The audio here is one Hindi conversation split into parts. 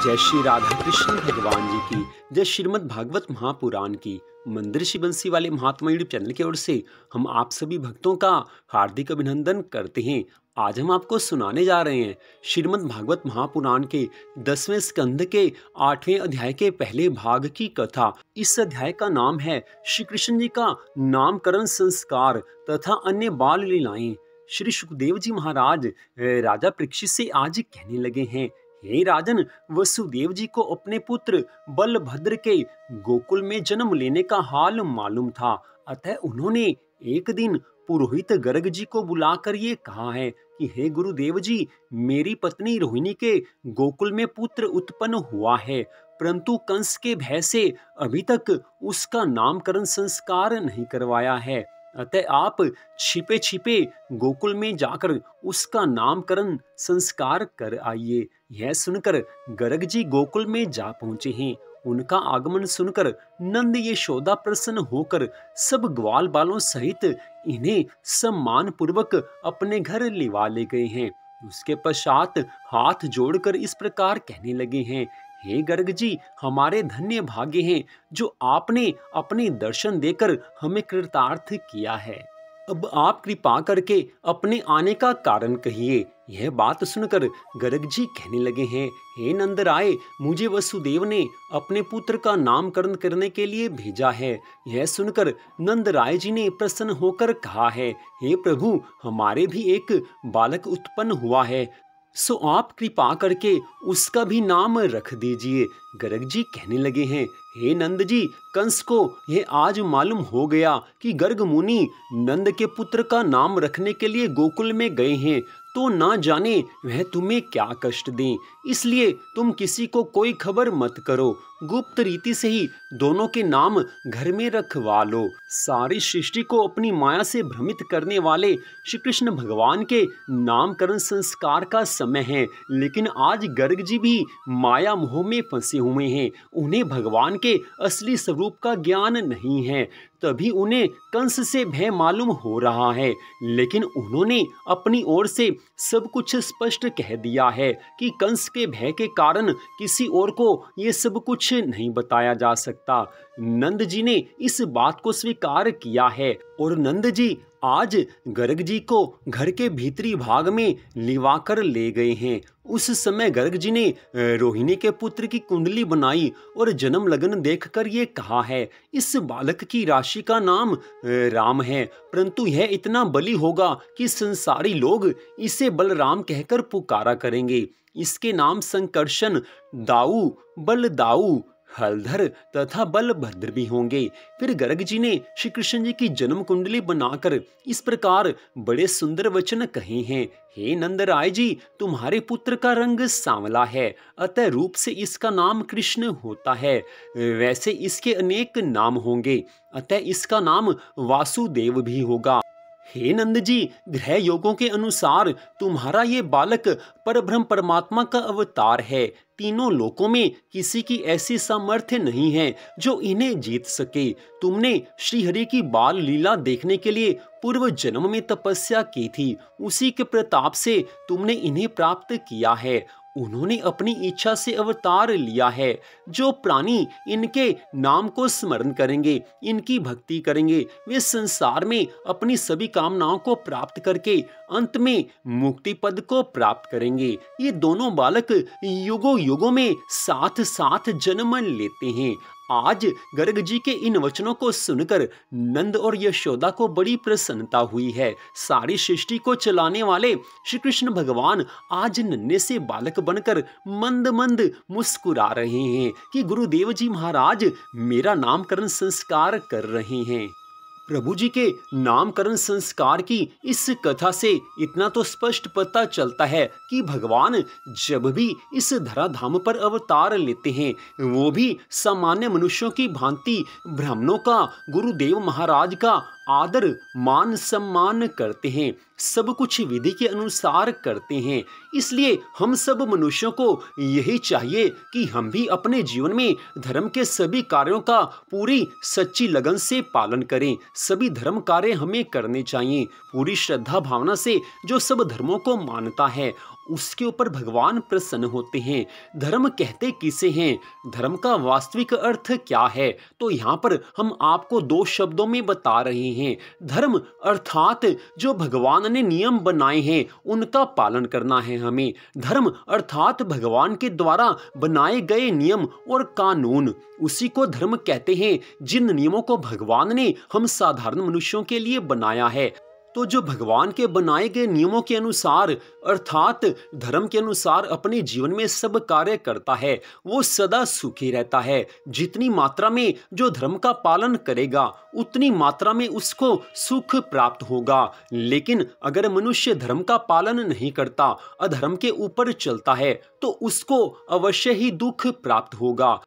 जय श्री राधा कृष्ण भगवान जी की जय। श्रीमद् भागवत महापुराण की मंदिर श्री बंसी वाले महात्मा यूट्यूब चैनल की ओर से हम आप सभी भक्तों का हार्दिक अभिनंदन करते हैं। आज हम आपको सुनाने जा रहे हैं श्रीमद् भागवत महापुराण के 10वें स्कंद के 8वें अध्याय के पहले भाग की कथा। इस अध्याय का नाम है श्री कृष्ण जी का नामकरण संस्कार तथा अन्य बाल लीलाएं। श्री सुखदेव जी महाराज राजा परीक्षित से आज कहने लगे हैं, हे राजन, वसुदेव जी को अपने पुत्र बलभद्र के गोकुल में जन्म लेने का हाल मालूम था। अतः उन्होंने एक दिन पुरोहित गर्ग जी को बुलाकर ये कहा है कि हे गुरुदेव जी, मेरी पत्नी रोहिणी के गोकुल में पुत्र उत्पन्न हुआ है, परंतु कंस के भय से अभी तक उसका नामकरण संस्कार नहीं करवाया है। अतः आप छिपे छिपे गोकुल में जाकर उसका नामकरण संस्कार कर आइए। यह सुनकर गर्ग जी गोकुल में जा पहुंचे हैं। उनका आगमन सुनकर नंद यशोदा प्रसन्न होकर सब ग्वाल बालों सहित इन्हें सम्मान पूर्वक अपने घर लिवा ले गए हैं। उसके पश्चात हाथ जोड़कर इस प्रकार कहने लगे हैं, हे गर्ग जी, हमारे धन्य भाग्य हैं जो आपने अपने दर्शन देकर हमें कृतार्थ किया है। अब आप कृपा करके अपने आने का कारण कहिए। यह बात सुनकर गर्ग जी कहने लगे हैं, हे नंदराय, मुझे वसुदेव ने अपने पुत्र का नामकरण करने के लिए भेजा है। यह सुनकर नंदराय जी ने प्रसन्न होकर कहा है, हे प्रभु, हमारे भी एक बालक उत्पन्न हुआ है, सो आप कृपा करके उसका भी नाम रख दीजिए। गर्ग जी कहने लगे हैं, हे नंद जी, कंस को यह आज मालूम हो गया कि गर्ग मुनि नंद के पुत्र का नाम रखने के लिए गोकुल में गए हैं, तो ना जाने वह तुम्हें क्या कष्ट दें, इसलिए तुम किसी को कोई खबर मत करो। गुप्त रीति से ही दोनों के नाम घर में रखवा लो। सारी सृष्टि को अपनी माया से भ्रमित करने वाले श्री कृष्ण भगवान के नामकरण संस्कार का समय है, लेकिन आज गर्ग जी भी माया मोह में फंसे हुए हैं। उन्हें भगवान के असली स्वरूप का ज्ञान नहीं है, तभी उन्हें कंस से भय मालूम हो रहा है, लेकिन उन्होंने अपनी ओर से सब कुछ स्पष्ट कह दिया है कि कंस के भय के कारण किसी और को ये सब कुछ नहीं बताया जा सकता। नंद जी ने इस बात को स्वीकार किया है और नंद जी आज गर्ग जी को घर के भीतरी भाग में लिवा कर ले गए हैं। उस समय गर्ग जी ने रोहिणी के पुत्र की कुंडली बनाई और जन्म लगन देखकर ये कहा है, इस बालक की राशि का नाम राम है, परंतु यह इतना बली होगा कि संसारी लोग इसे बलराम कहकर पुकारा करेंगे। इसके नाम संकर्षण, दाऊ, बलदाऊ, हलधर तथा बलभद्र भी होंगे। फिर गर्ग जी ने श्री कृष्ण जी की जन्म कुंडली बनाकर इस प्रकार बड़े सुंदर वचन कहे हैं, हे नंदराय जी, तुम्हारे पुत्र का रंग सांवला है, अतः रूप से इसका नाम कृष्ण होता है। वैसे इसके अनेक नाम होंगे, अतः इसका नाम वासुदेव भी होगा। हे नंद जी, ग्रह योगों के अनुसार तुम्हारा ये बालक परब्रह्म परमात्मा का अवतार है। तीनों लोकों में किसी की ऐसी सामर्थ्य नहीं है जो इन्हें जीत सके। तुमने श्रीहरि की बाल लीला देखने के लिए पूर्व जन्म में तपस्या की थी, उसी के प्रताप से तुमने इन्हें प्राप्त किया है। उन्होंने अपनी इच्छा से अवतार लिया है। जो प्राणी इनके नाम को स्मरण करेंगे, इनकी भक्ति करेंगे, वे संसार में अपनी सभी कामनाओं को प्राप्त करके अंत में मुक्ति पद को प्राप्त करेंगे। ये दोनों बालक युगों युगों में साथ साथ जन्म लेते हैं। आज गर्ग जी के इन वचनों को सुनकर नंद और यशोदा को बड़ी प्रसन्नता हुई है। सारी सृष्टि को चलाने वाले श्री कृष्ण भगवान आज नन्हे से बालक बनकर मंद मंद मुस्कुरा रहे हैं कि गुरुदेव जी महाराज मेरा नामकरण संस्कार कर रहे हैं। प्रभु जी के नामकरण संस्कार की इस कथा से इतना तो स्पष्ट पता चलता है कि भगवान जब भी इस धराधाम पर अवतार लेते हैं, वो भी सामान्य मनुष्यों की भांति ब्राह्मणों का, गुरुदेव महाराज का आदर मान सम्मान करते हैं, सब कुछ विधि के अनुसार करते हैं। इसलिए हम सब मनुष्यों को यही चाहिए कि हम भी अपने जीवन में धर्म के सभी कार्यों का पूरी सच्ची लगन से पालन करें। सभी धर्म कार्य हमें करने चाहिए पूरी श्रद्धा भावना से, जो सब धर्मों को मानता है, उसके ऊपर भगवान प्रसन्न होते हैं। धर्म कहते किसे हैं? धर्म का वास्तविक अर्थ क्या है? तो यहाँ पर हम आपको दो शब्दों में बता रहे हैं। धर्म अर्थात जो भगवान ने नियम बनाए हैं उनका पालन करना है हमें। धर्म अर्थात भगवान के द्वारा बनाए गए नियम और कानून, उसी को धर्म कहते हैं। जिन नियमों को भगवान ने हम साधारण मनुष्यों के लिए बनाया है, तो जो भगवान के बनाए गए नियमों के अनुसार अर्थात धर्म के अनुसार अपने जीवन में सब कार्य करता है, वो सदा सुखी रहता है। जितनी मात्रा में जो धर्म का पालन करेगा उतनी मात्रा में उसको सुख प्राप्त होगा। लेकिन अगर मनुष्य धर्म का पालन नहीं करता, अधर्म के ऊपर चलता है, तो उसको अवश्य ही दुख प्राप्त होगा।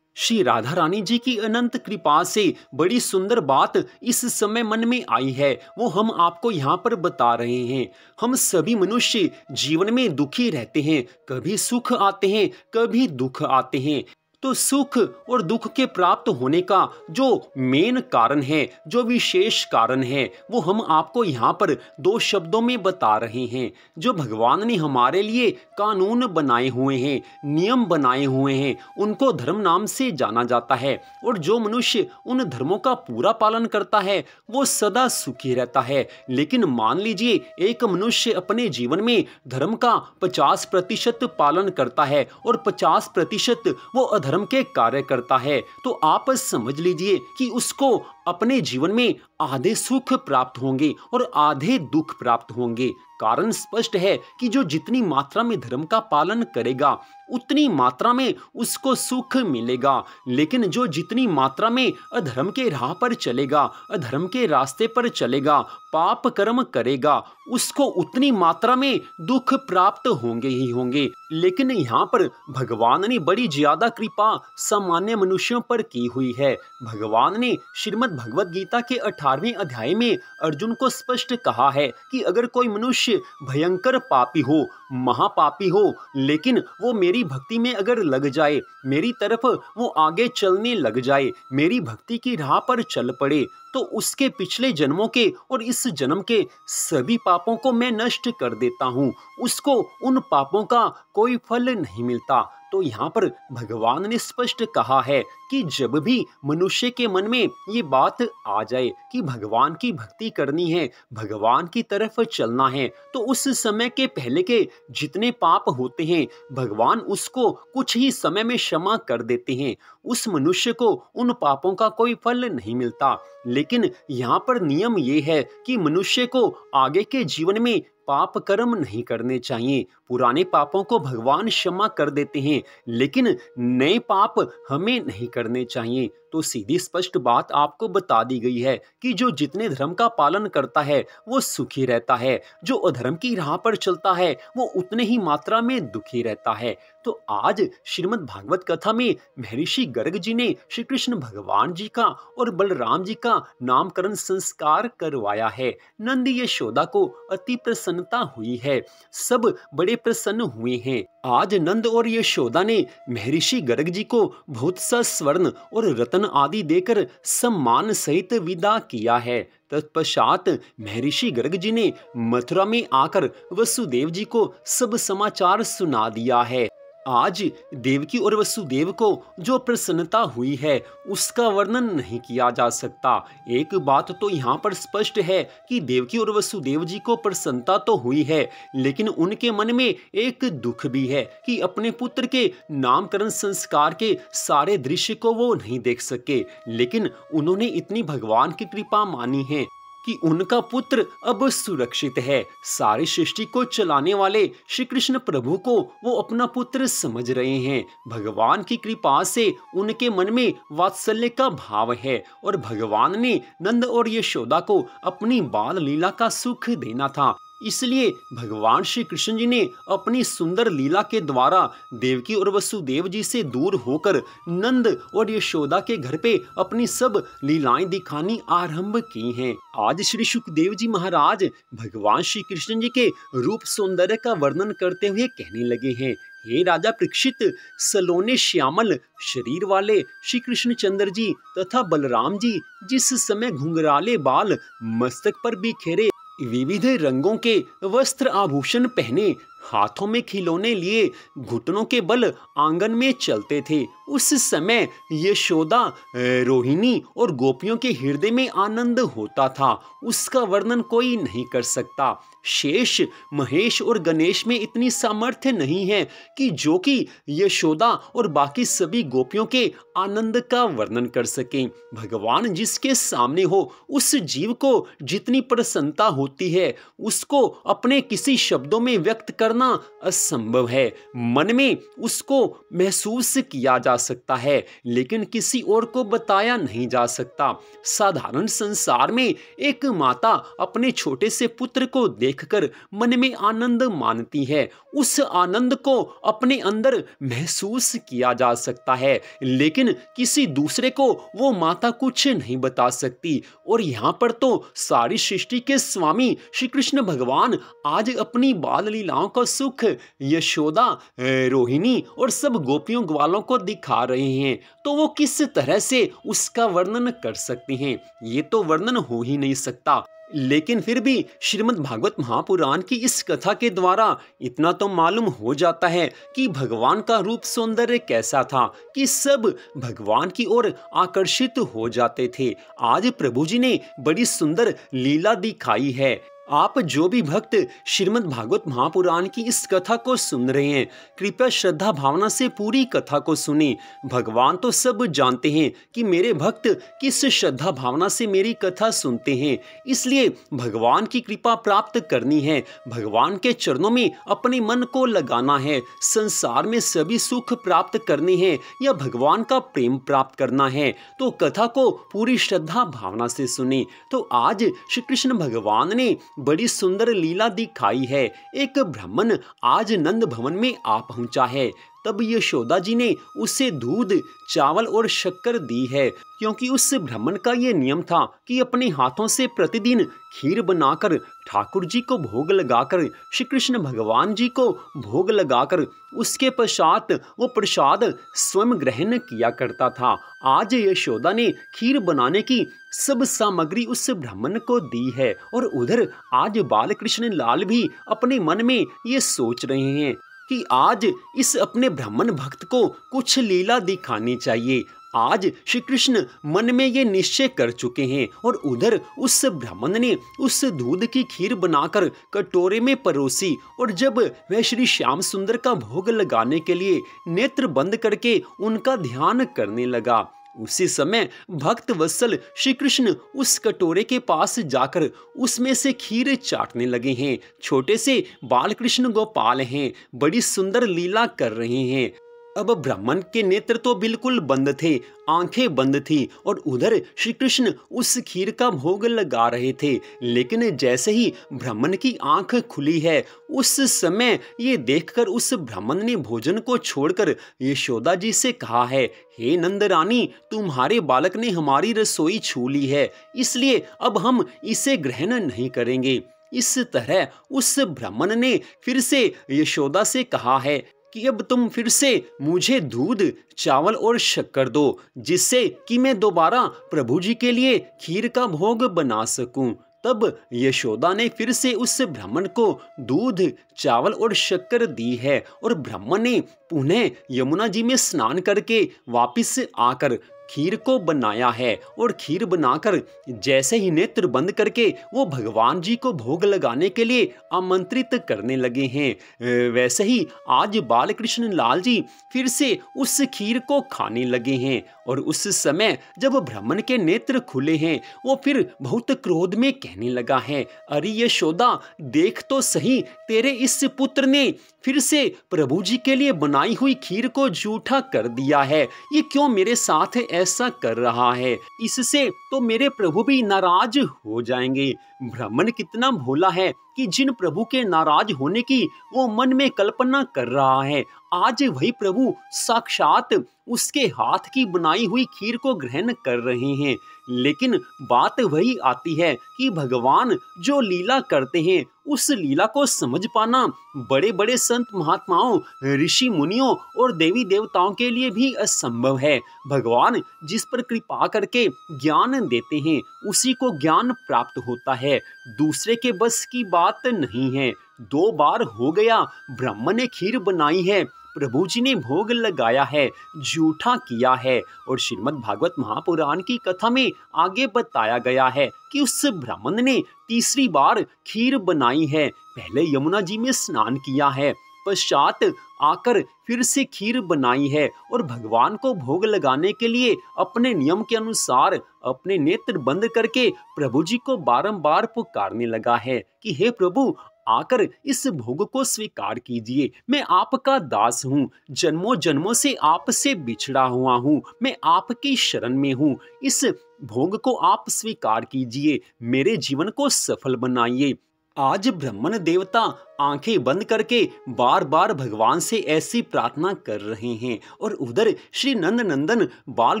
श्री राधा रानी जी की अनंत कृपा से बड़ी सुंदर बात इस समय मन में आई है, वो हम आपको यहाँ पर बता रहे हैं। हम सभी मनुष्य जीवन में दुखी रहते हैं, कभी सुख आते हैं, कभी दुख आते हैं। तो सुख और दुख के प्राप्त होने का जो मेन कारण है, जो विशेष कारण है, वो हम आपको यहाँ पर दो शब्दों में बता रहे हैं। जो भगवान ने हमारे लिए कानून बनाए हुए हैं, नियम बनाए हुए हैं, उनको धर्म नाम से जाना जाता है। और जो मनुष्य उन धर्मों का पूरा पालन करता है वो सदा सुखी रहता है। लेकिन मान लीजिए एक मनुष्य अपने जीवन में धर्म का 50% पालन करता है और 50% वो धर्म के कार्य करता है, तो आप समझ लीजिए कि उसको अपने जीवन में आधे सुख प्राप्त होंगे और आधे दुख प्राप्त होंगे। कारण स्पष्ट है कि जो जितनी मात्रा में धर्म का पालन करेगा उतनी मात्रा में उसको सुख मिलेगा। लेकिन जो जितनी मात्रा में अधर्म के राह पर चलेगा, अधर्म के रास्ते पर चलेगा, पाप कर्म करेगा, उसको उतनी मात्रा में दुख प्राप्त होंगे ही होंगे। लेकिन यहाँ पर भगवान ने बड़ी ज्यादा कृपा सामान्य मनुष्यों पर की हुई है। भगवान ने श्रीमद् भगवत गीता के 18वें अध्याय में अर्जुन को स्पष्ट कहा है कि अगर कोई मनुष्य भयंकर पापी हो, महापापी हो, लेकिन वो मेरी भक्ति में अगर लग जाए, मेरी तरफ वो आगे चलने लग जाए, मेरी भक्ति की राह पर चल पड़े, तो उसके पिछले जन्मों के और इस जन्म के सभी पापों को मैं नष्ट कर देता हूँ। उसको उन पापों का कोई फल नहीं मिलता। तो यहाँ पर भगवान ने स्पष्ट कहा है कि जब भी मनुष्य के मन में ये बात आ जाए कि भगवान की भक्ति करनी है, भगवान की तरफ चलना है, तो उस समय के पहले के जितने पाप होते हैं भगवान उसको कुछ ही समय में क्षमा कर देते हैं। उस मनुष्य को उन पापों का कोई फल नहीं मिलता। लेकिन यहाँ पर नियम ये है कि मनुष्य को आगे के जीवन में पाप कर्म नहीं करने चाहिए। पुराने पापों को भगवान क्षमा कर देते हैं, लेकिन नए पाप हमें नहीं करने चाहिए। तो सीधी स्पष्ट बात आपको बता दी गई है कि जो जितने धर्म का पालन करता है वो सुखी रहता है, जो अधर्म की राह पर चलता है वो उतने ही मात्रा में दुखी रहता है। तो आज श्रीमद् भागवत कथा में महर्षि गर्ग जी ने श्री कृष्ण भगवान जी का और बलराम जी का नामकरण संस्कार करवाया है। नंद यशोदा को अति प्रसन्नता हुई है, सब बड़े प्रसन्न हुए हैं। आज नंद और यशोदा ने महर्षि गर्ग जी को बहुत सा स्वर्ण और रत्न आदि देकर सम्मान सहित विदा किया है। तत्पश्चात महर्षि गर्ग जी ने मथुरा में आकर वसुदेव जी को सब समाचार सुना दिया है। आज देवकी और वसुदेव को जो प्रसन्नता हुई है उसका वर्णन नहीं किया जा सकता। एक बात तो यहाँ पर स्पष्ट है कि देवकी और वसुदेव जी को प्रसन्नता तो हुई है, लेकिन उनके मन में एक दुख भी है कि अपने पुत्र के नामकरण संस्कार के सारे दृश्य को वो नहीं देख सके। लेकिन उन्होंने इतनी भगवान की कृपा मानी है कि उनका पुत्र अब सुरक्षित है। सारी सृष्टि को चलाने वाले श्री कृष्ण प्रभु को वो अपना पुत्र समझ रहे हैं। भगवान की कृपा से उनके मन में वात्सल्य का भाव है और भगवान ने नंद और यशोदा को अपनी बाल लीला का सुख देना था। इसलिए भगवान श्री कृष्ण जी ने अपनी सुंदर लीला के द्वारा देवकी और वसुदेव जी से दूर होकर नंद और यशोदा के घर पे अपनी सब लीलाएं दिखानी आरंभ की हैं। आज श्री सुखदेव जी महाराज भगवान श्री कृष्ण जी के रूप सौंदर्य का वर्णन करते हुए कहने लगे हैं, हे राजा परीक्षित, सलोने श्यामल शरीर वाले श्री कृष्ण चंद्र जी तथा बलराम जी जिस समय घुंघराले बाल मस्तक पर बिखेरे विविध रंगों के वस्त्र आभूषण पहने, हाथों में खिलौने लिए, घुटनों के बल आंगन में चलते थे। उस समय यशोदा, रोहिणी और गोपियों के हृदय में आनंद होता था, उसका वर्णन कोई नहीं कर सकता। शेष, महेश और गणेश में इतनी सामर्थ्य नहीं है कि यशोदा और बाकी सभी गोपियों के आनंद का वर्णन कर सकें। भगवान जिसके सामने हो, उस जीव को जितनी प्रसन्नता होती है, उसको अपने किसी शब्दों में व्यक्त करना असंभव है। मन में उसको महसूस किया जा सकता है, लेकिन किसी और को बताया नहीं जा सकता। साधारण संसार में एक माता अपने छोटे से पुत्र को देखकर मन में आनंद मानती है, उस आनंद को अपने अंदर महसूस किया जा सकता है, लेकिन किसी दूसरे को वो माता कुछ नहीं बता सकती। और यहाँ पर तो सारी सृष्टि के स्वामी श्री कृष्ण भगवान आज अपनी बाल लीलाओं का सुख यशोदा, रोहिणी और सब गोपियों ग्वालों को दिखा रहे हैं, तो वो किस तरह से उसका वर्णन कर सकते हैं? ये तो वर्णन हो ही नहीं सकता। लेकिन फिर भी श्रीमद् भागवत महापुराण की इस कथा के द्वारा इतना तो मालूम हो जाता है कि भगवान का रूप सौंदर्य कैसा था कि सब भगवान की ओर आकर्षित हो जाते थे। आज प्रभु जी ने बड़ी सुंदर लीला दिखाई है। आप जो भी भक्त श्रीमद् भागवत महापुराण की इस कथा को सुन रहे हैं, कृपया श्रद्धा भावना से पूरी कथा को सुने। भगवान तो सब जानते हैं कि मेरे भक्त किस श्रद्धा भावना से मेरी कथा सुनते हैं, इसलिए भगवान की कृपा प्राप्त करनी है, भगवान के चरणों में अपने मन को लगाना है। संसार में सभी सुख प्राप्त करने हैं या भगवान का प्रेम प्राप्त करना है, तो कथा को पूरी श्रद्धा भावना से सुने। तो आज श्री कृष्ण भगवान ने बड़ी सुंदर लीला दिखाई है। एक ब्राह्मण आज नंद भवन में आ पहुंचा है। तब यशोदा जी ने उसे दूध, चावल और शक्कर दी है, क्योंकि उस ब्राह्मण का यह नियम था कि अपने हाथों से प्रतिदिन खीर बनाकर ठाकुर जी को भोग लगाकर, श्री कृष्ण भगवान जी को भोग लगाकर उसके पश्चात वो प्रसाद स्वयं ग्रहण किया करता था। आज यशोदा ने खीर बनाने की सब सामग्री उस ब्राह्मण को दी है, और उधर आज बाल कृष्ण लाल भी अपने मन में ये सोच रहे हैं कि आज इस अपने ब्राह्मण भक्त को कुछ लीला दिखानी चाहिए। आज श्री कृष्ण मन में ये निश्चय कर चुके हैं, और उधर उस ब्राह्मण ने उस दूध की खीर बनाकर कटोरे में परोसी, और जब वह श्री श्याम सुंदर का भोग लगाने के लिए नेत्र बंद करके उनका ध्यान करने लगा, उसी समय भक्त वत्सल श्री कृष्ण उस कटोरे के पास जाकर उसमें से खीर चाटने लगे हैं। छोटे से बाल कृष्ण गोपाल हैं, बड़ी सुंदर लीला कर रहे हैं। अब ब्राह्मण के नेत्र तो बिल्कुल बंद थे, आंखें बंद थी, और उधर श्री कृष्ण उस खीर का भोग लगा रहे थे। लेकिन जैसे ही ब्राह्मण की आंख खुली है, उस समय ये देखकर उस ब्राह्मण ने भोजन को छोड़कर यशोदा जी से कहा है, हे नंद रानी, तुम्हारे बालक ने हमारी रसोई छू ली है, इसलिए अब हम इसे ग्रहण नहीं करेंगे। इस तरह उस ब्राह्मण ने फिर से यशोदा से कहा है कि अब तुम फिर से मुझे दूध, चावल और शक्कर दो, जिससे कि मैं दोबारा प्रभु जी के लिए खीर का भोग बना सकूं। तब यशोदा ने फिर से उस ब्राह्मण को दूध, चावल और शक्कर दी है, और ब्राह्मण ने पुनः यमुना जी में स्नान करके वापिस आकर खीर को बनाया है, और खीर बनाकर जैसे ही नेत्र बंद करके वो भगवान जी को भोग लगाने के लिए आमंत्रित करने लगे हैं। वैसे ही आज बाल कृष्ण लाल जी फिर से उस खीर को खाने लगे हैं, और उस समय जब ब्राह्मण के नेत्र खुले हैं, वो फिर बहुत क्रोध में कहने लगा है, अरे यशोदा, देख तो सही, तेरे इस पुत्र ने फिर से प्रभु जी के लिए बनाई हुई खीर को जूठा कर दिया है। ये क्यों मेरे साथ ऐसा कर रहा है? इससे तो मेरे प्रभु भी नाराज हो जाएंगे। ब्राह्मण कितना भोला है कि जिन प्रभु के नाराज होने की वो मन में कल्पना कर रहा है, आज वही प्रभु साक्षात उसके हाथ की बनाई हुई खीर को ग्रहण कर रहे हैं। लेकिन बात वही आती है कि भगवान जो लीला करते हैं, उस लीला को समझ पाना बड़े बड़े संत महात्माओं, ऋषि मुनियों और देवी देवताओं के लिए भी असंभव है। भगवान जिस पर कृपा करके ज्ञान देते हैं, उसी को ज्ञान प्राप्त होता है। दूसरे के बस की बात नहीं है। 2 बार हो गया ब्राह्मण ने खीर बनाई है, प्रभु जी ने भोग लगाया है, जूठा किया है। और श्रीमद् भागवत महापुराण की कथा में आगे बताया गया है कि उस ब्राह्मण ने तीसरी बार खीर बनाई है। पहले यमुना जी में स्नान किया है, पश्चात आकर फिर से खीर बनाई है और भगवान को भोग लगाने के लिए अपने नियम के अनुसार अपने नेत्र बंद करके प्रभु जी को बारंबार पुकारने लगा है कि हे प्रभु, आकर इस भोग को स्वीकार कीजिए। मैं आपका दास हूँ, जन्मों जन्मों से आपसे बिछड़ा हुआ हूँ, मैं आपकी शरण में हूँ। इस भोग को आप स्वीकार कीजिए, मेरे जीवन को सफल बनाइए। आज ब्राह्मण देवता आंखें बंद करके बार बार भगवान से ऐसी प्रार्थना कर रहे हैं और उधर श्री नंद नंदन बाल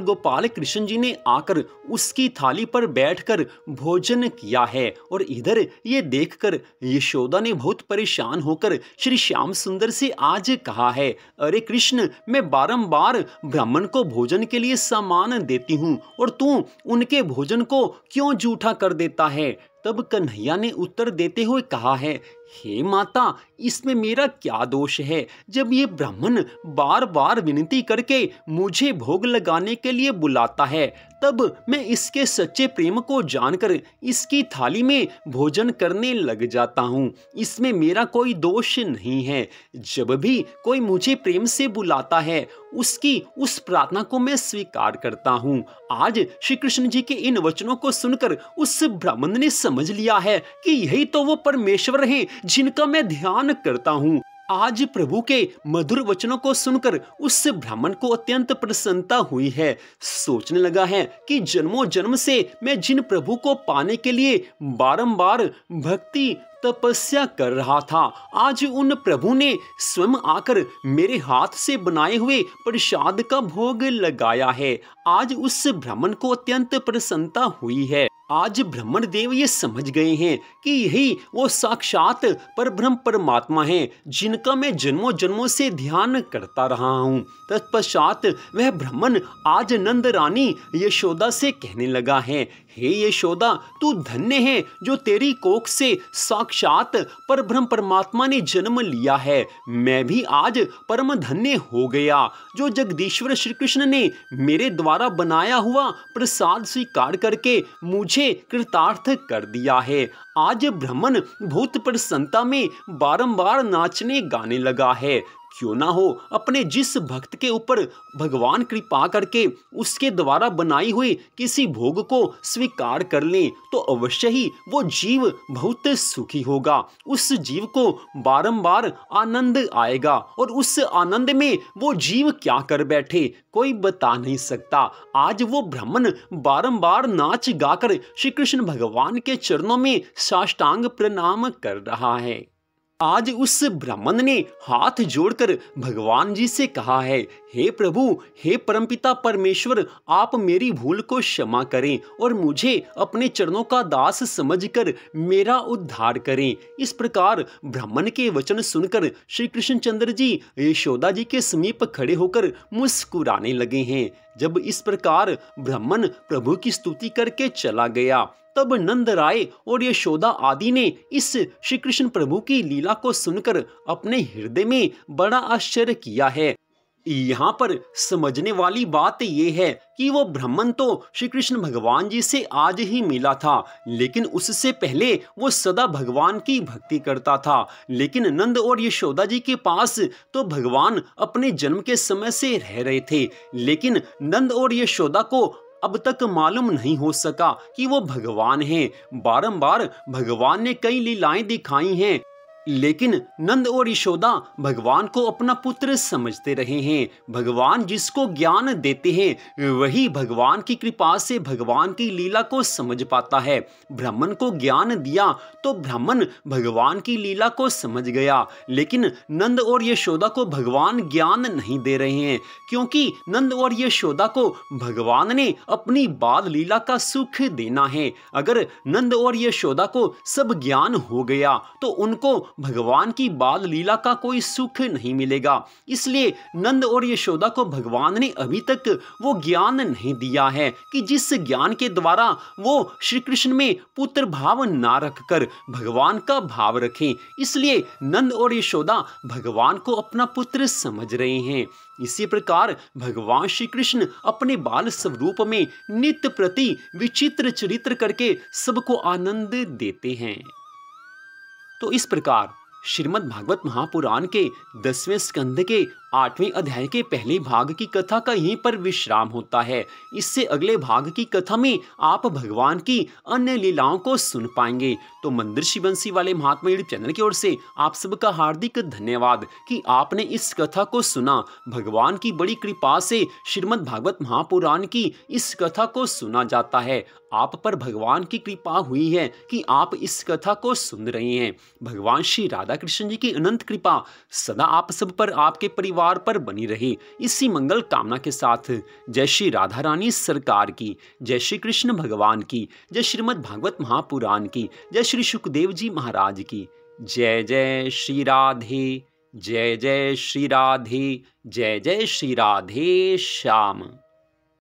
गोपाल कृष्ण जी ने आकर उसकी थाली पर बैठकर भोजन किया है। और इधर ये देखकर यशोदा ने बहुत परेशान होकर श्री श्याम सुंदर से आज कहा है, अरे कृष्ण, मैं बारंबार ब्राह्मण को भोजन के लिए सामान देती हूँ और तू उनके भोजन को क्यों जूठा कर देता है। तब कन्हैया ने उत्तर देते हुए कहा है, हे माता, इसमें मेरा क्या दोष है। जब ये ब्राह्मण बार बार विनती करके मुझे भोग लगाने के लिए बुलाता है, तब मैं इसके सच्चे प्रेम को जानकर इसकी थाली में भोजन करने लग जाता हूँ। इसमें मेरा कोई दोष नहीं है। जब भी कोई मुझे प्रेम से बुलाता है, उसकी उस प्रार्थना को मैं स्वीकार करता हूँ। आज श्री कृष्ण जी के इन वचनों को सुनकर उस ब्राह्मण ने समझ लिया है कि यही तो वो परमेश्वर हैं जिनका मैं ध्यान करता हूँ। आज प्रभु के मधुर वचनों को सुनकर उस ब्राह्मण को अत्यंत प्रसन्नता हुई है। सोचने लगा है कि जन्मों जन्म से मैं जिन प्रभु को पाने के लिए बारंबार भक्ति तपस्या कर रहा था, आज उन प्रभु ने स्वयं आकर मेरे हाथ से बनाए हुए प्रसाद का भोग लगाया है। आज उस ब्राह्मण को अत्यंत प्रसन्नता हुई है। आज ब्राह्मण देव ये समझ गए हैं कि यही वो साक्षात परब्रह्म परमात्मा हैं जिनका मैं जन्मों जन्मों से ध्यान करता रहा हूँ। तत्पश्चात वह ब्राह्मण आज नंद रानी यशोदा से कहने लगा है, हे यशोदा, तू धन्य है जो तेरी कोख से साक्षात परब्रह्म परमात्मा ने जन्म लिया है। मैं भी आज परम धन्य हो गया जो जगदीश्वर श्री कृष्ण ने मेरे द्वारा बनाया हुआ प्रसाद स्वीकार करके मुझे कृतार्थ कर दिया है। आज ब्राह्मण बहुत प्रसन्नता में बारंबार नाचने गाने लगा है। क्यों ना हो अपने जिस भक्त के ऊपर भगवान कृपा करके उसके द्वारा बनाई हुई किसी भोग को स्वीकार कर लें तो अवश्य ही वो जीव बहुत सुखी होगा। उस जीव को बारंबार आनंद आएगा और उस आनंद में वो जीव क्या कर बैठे कोई बता नहीं सकता। आज वो ब्राह्मण बारंबार नाच गाकर श्री कृष्ण भगवान के चरणों में साष्टांग प्रणाम कर रहा है। आज उस ब्राह्मण ने हाथ जोड़कर भगवान जी से कहा है, हे प्रभु, हे परमपिता परमेश्वर, आप मेरी भूल को क्षमा करें और मुझे अपने चरणों का दास समझकर मेरा उद्धार करें। इस प्रकार ब्राह्मण के वचन सुनकर श्री कृष्णचंद्र जी यशोदा जी के समीप खड़े होकर मुस्कुराने लगे हैं। जब इस प्रकार ब्राह्मण प्रभु की स्तुति करके चला गया, तब नंद राय और यशोदा आदि ने इस श्री कृष्ण प्रभु की लीला को सुनकर अपने हृदय में बड़ा आश्चर्य किया है। यहाँ पर समझने वाली बात यह है कि वो ब्राह्मण तो श्री कृष्ण भगवान जी से आज ही मिला था, लेकिन उससे पहले वो सदा भगवान की भक्ति करता था। लेकिन नंद और यशोदा जी के पास तो भगवान अपने जन्म के समय से रह रहे थे, लेकिन नंद और यशोदा को अब तक मालूम नहीं हो सका कि वो भगवान हैं। बारंबार भगवान ने कई लीलाएं दिखाई हैं, लेकिन नंद और यशोदा भगवान को अपना पुत्र समझते रहे हैं। भगवान जिसको ज्ञान देते हैं वही भगवान की कृपा से भगवान की लीला को समझ पाता है। ब्राह्मण को ज्ञान दिया तो ब्राह्मण भगवान की लीला को समझ गया, लेकिन नंद और यशोदा को भगवान ज्ञान नहीं दे रहे हैं, क्योंकि नंद और यशोदा को भगवान ने अपनी बाल लीला का सुख देना है। अगर नंद और यशोदा को सब ज्ञान हो गया तो उनको भगवान की बाल लीला का कोई सुख नहीं मिलेगा। इसलिए नंद और यशोदा को भगवान ने अभी तक वो ज्ञान नहीं दिया है कि जिस ज्ञान के द्वारा वो श्री कृष्ण में पुत्र भाव ना रखकर भगवान का भाव रखें। इसलिए नंद और यशोदा भगवान को अपना पुत्र समझ रहे हैं। इसी प्रकार भगवान श्री कृष्ण अपने बाल स्वरूप में नित्य प्रति विचित्र चरित्र करके सबको आनंद देते हैं। तो इस प्रकार श्रीमद् भागवत महापुराण के 10वें स्कंद के 8वें अध्याय के पहले भाग की कथा का यहीं पर विश्राम होता है। इससे अगले भाग की कथा में आप भगवान की अन्य लीलाओं को सुन पाएंगे। तो मंदिर बंसी वाले महात्मा यूट्यूब चैनल की ओर से आप सबका हार्दिक धन्यवाद कि आपने इस कथा को सुना। भगवान की बड़ी कृपा से श्रीमद् भागवत महापुराण की इस कथा को सुना जाता है। आप पर भगवान की कृपा हुई है कि आप इस कथा को सुन रहे हैं। भगवान श्री राधा कृष्ण जी की अनंत कृपा सदा आप सब पर, आपके परिवार पर बनी रहे। इसी मंगल कामना के साथ जय श्री राधा रानी सरकार की, जय श्री कृष्ण भगवान की, जय श्रीमद् भागवत महापुराण की, जय श्री सुखदेव जी महाराज की। जय जय श्री राधे, जय जय श्री राधे, जय जय श्री राधे श्याम।